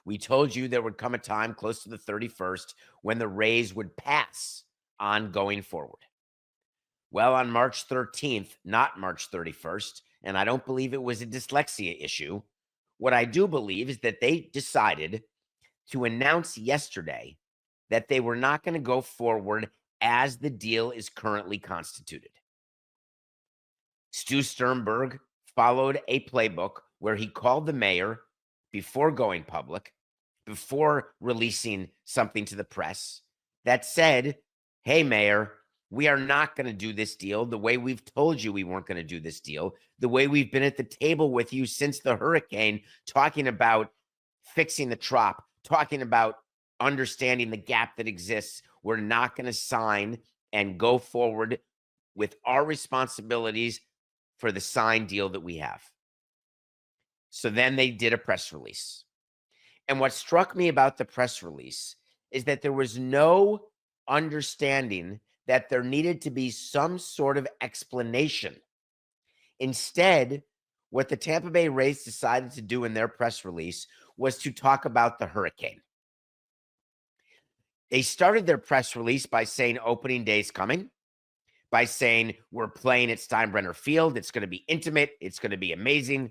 We told you there would come a time close to the 31st when the Rays would pass on going forward. Well, on March 13th, not March 31st, and I don't believe it was a dyslexia issue, what I do believe is that they decided to announce yesterday that they were not going to go forward as the deal is currently constituted. Stu Sternberg followed a playbook where he called the mayor before going public, before releasing something to the press that said, hey, mayor, we are not going to do this deal the way we've told you we weren't going to do this deal, the way we've been at the table with you since the hurricane, talking about fixing the trop, talking about understanding the gap that exists. We're not going to sign and go forward with our responsibilities for the signed deal that we have. So then they did a press release. And what struck me about the press release is that there was no understanding that there needed to be some sort of explanation. Instead, what the Tampa Bay Rays decided to do in their press release was to talk about the hurricane. They started their press release by saying opening day's coming, by saying we're playing at Steinbrenner Field. It's going to be intimate. It's going to be amazing.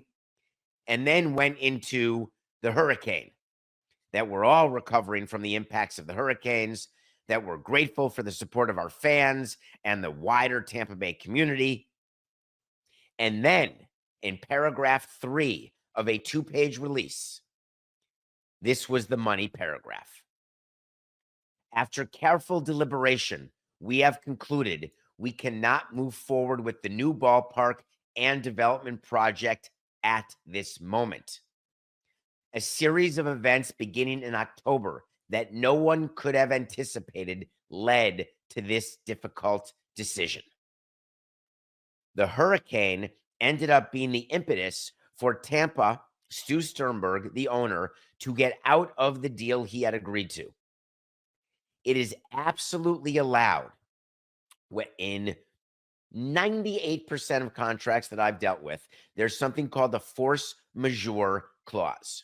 And then went into the hurricane, that we're all recovering from the impacts of the hurricanes, that we're grateful for the support of our fans and the wider Tampa Bay community. And then in paragraph 3 of a 2-page release, this was the money paragraph. After careful deliberation, we have concluded we cannot move forward with the new ballpark and development project at this moment. A series of events beginning in October that no one could have anticipated led to this difficult decision. The hurricane ended up being the impetus for Tampa, Stu Sternberg, the owner, to get out of the deal he had agreed to. It is absolutely allowed in 98% of contracts that I've dealt with. There's something called the force majeure clause.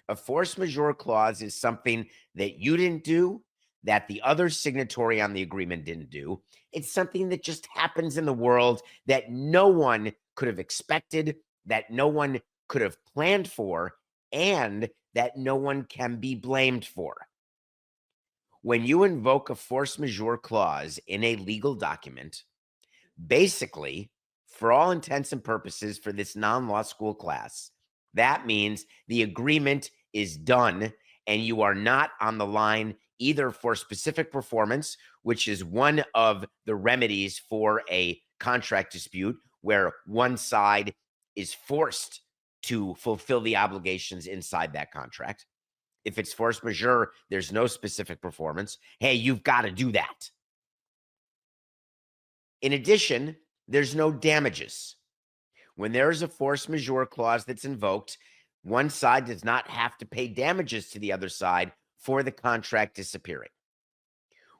A force majeure clause is something that you didn't do, that the other signatory on the agreement didn't do. It's something that just happens in the world that no one could have expected, that no one could have planned for, and that no one can be blamed for. When you invoke a force majeure clause in a legal document, basically, for all intents and purposes for this non-law school class, that means the agreement is done and you are not on the line either for specific performance, which is one of the remedies for a contract dispute where one side is forced to fulfill the obligations inside that contract. If it's force majeure, there's no specific performance. Hey, you've got to do that. In addition, there's no damages. When there is a force majeure clause that's invoked, one side does not have to pay damages to the other side for the contract disappearing.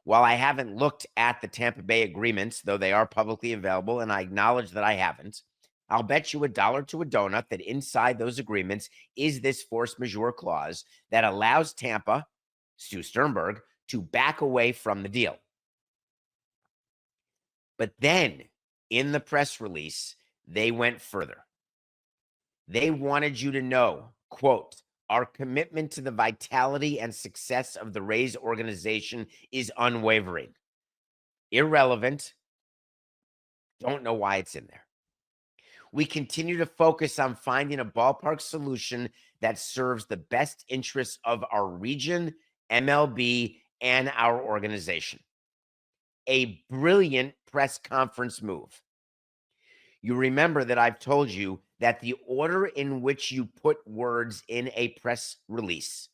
While I haven't looked at the Tampa Bay agreements, though they are publicly available, and I acknowledge that I haven't, I'll bet you $1 to a donut that inside those agreements is this force majeure clause that allows Tampa, Stu Sternberg, to back away from the deal. But then in the press release, they went further. They wanted you to know, quote, our commitment to the vitality and success of the Rays organization is unwavering. Irrelevant. Don't know why it's in there. We continue to focus on finding a ballpark solution that serves the best interests of our region, MLB, and our organization. A brilliant press conference move. You remember that I've told you that the order in which you put words in a press release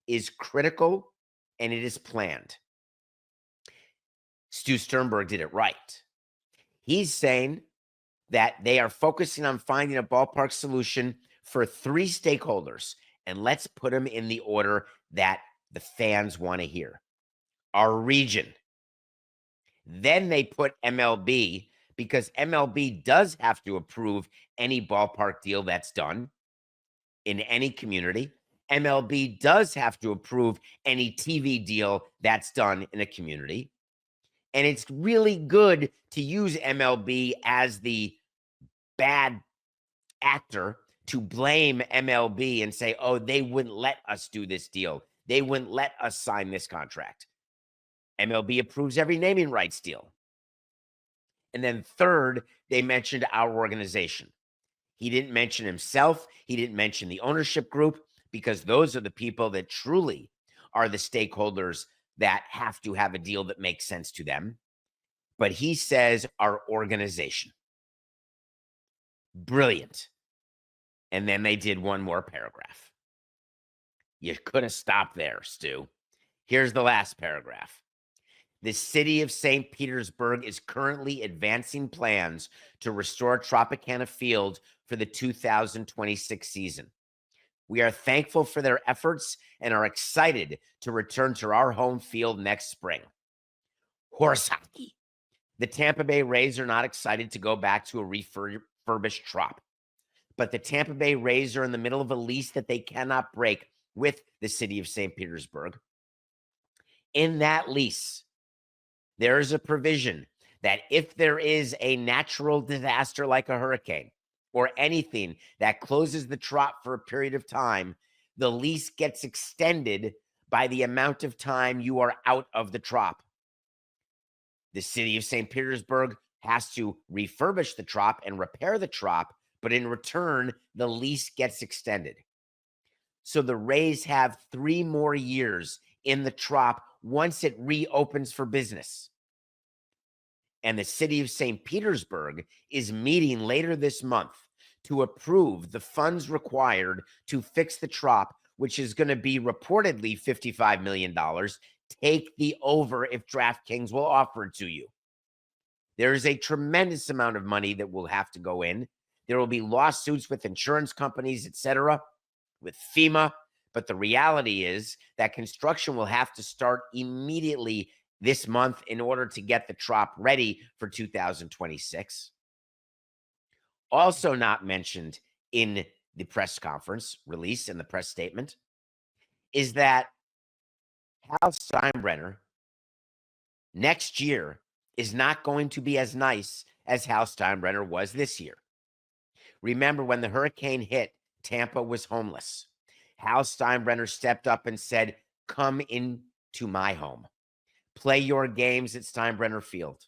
is critical and it is planned. Stu Sternberg did it right. He's saying that they are focusing on finding a ballpark solution for 3 stakeholders. And let's put them in the order that the fans want to hear. Our region. Then they put MLB, because MLB does have to approve any ballpark deal that's done in any community. MLB does have to approve any TV deal that's done in a community. And it's really good to use MLB as the bad actor to blame MLB and say, oh, they wouldn't let us do this deal. They wouldn't let us sign this contract. MLB approves every naming rights deal. And then third, they mentioned our organization. He didn't mention himself. He didn't mention the ownership group, because those are the people that truly are the stakeholders that have to have a deal that makes sense to them. But he says our organization. Brilliant. And then they did one more paragraph. You could have stopped there, Stu. Here's the last paragraph. The city of St. Petersburg is currently advancing plans to restore Tropicana Field for the 2026 season. We are thankful for their efforts and are excited to return to our home field next spring. Horse hockey. The Tampa Bay Rays are not excited to go back to a refurbished Trop, but the Tampa Bay Rays are in the middle of a lease that they cannot break with the city of St. Petersburg. In that lease, there is a provision that if there is a natural disaster like a hurricane or anything that closes the Trop for a period of time, the lease gets extended by the amount of time you are out of the Trop. The city of St. Petersburg has to refurbish the Trop and repair the Trop, but in return, the lease gets extended. So the Rays have 3 more years in the Trop once it reopens for business. And the city of St. Petersburg is meeting later this month to approve the funds required to fix the Trop, which is going to be reportedly $55 million. Take the over if DraftKings will offer it to you. There is a tremendous amount of money that will have to go in. There will be lawsuits with insurance companies, etc., with FEMA. But the reality is that construction will have to start immediately this month in order to get the Trop ready for 2026. Also not mentioned in the press conference release and the press statement is that Hal Steinbrenner next year is not going to be as nice as Hal Steinbrenner was this year. Remember, when the hurricane hit, Tampa was homeless. Hal Steinbrenner stepped up and said, come into my home. Play your games at Steinbrenner Field.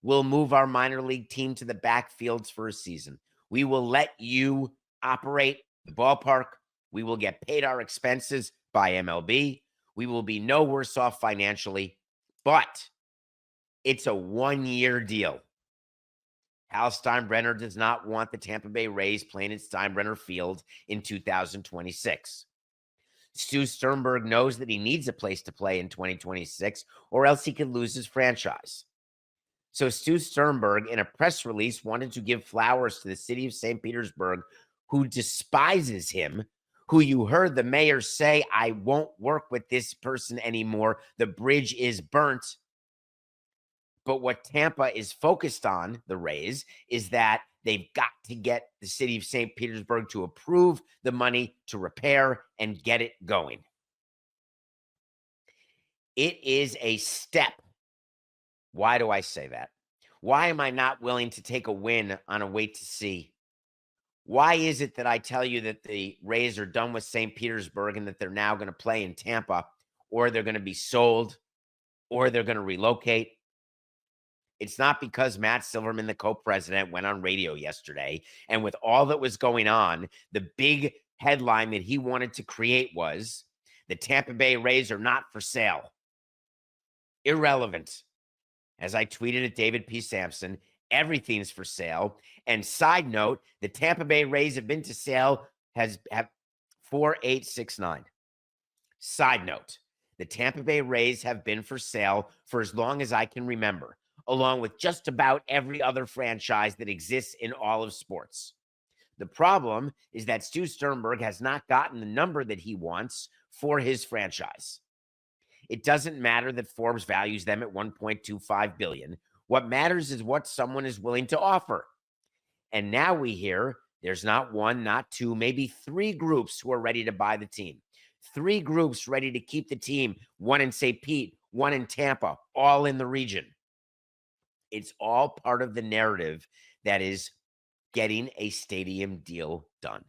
We'll move our minor league team to the backfields for a season. We will let you operate the ballpark. We will get paid our expenses by MLB. We will be no worse off financially, but it's a 1-year deal. Hal Steinbrenner does not want the Tampa Bay Rays playing at Steinbrenner Field in 2026. Stu Sternberg knows that he needs a place to play in 2026, or else he could lose his franchise. So Stu Sternberg, in a press release, wanted to give flowers to the city of St. Petersburg, who despises him, who you heard the mayor say, I won't work with this person anymore. The bridge is burnt. But what Tampa is focused on, the Rays, is that they've got to get the city of St. Petersburg to approve the money to repair and get it going. It is a step. Why do I say that? Why am I not willing to take a win on a wait to see? Why is it that I tell you that the Rays are done with St. Petersburg and that they're now going to play in Tampa, or they're going to be sold, or they're going to relocate? It's not because Matt Silverman, the co-president, went on radio yesterday, and with all that was going on, the big headline that he wanted to create was, the Tampa Bay Rays are not for sale. Irrelevant. As I tweeted at David P. Samson, everything's for sale. And side note, the Tampa Bay Rays have been to sale, have 4869. Side note, the Tampa Bay Rays have been for sale for as long as I can remember, along with just about every other franchise that exists in all of sports. The problem is that Stu Sternberg has not gotten the number that he wants for his franchise. It doesn't matter that Forbes values them at $1.25 billion. What matters is what someone is willing to offer. And now we hear there's not one, not two, maybe 3 groups who are ready to buy the team. 3 groups ready to keep the team, one in St. Pete, one in Tampa, all in the region. It's all part of the narrative that is getting a stadium deal done.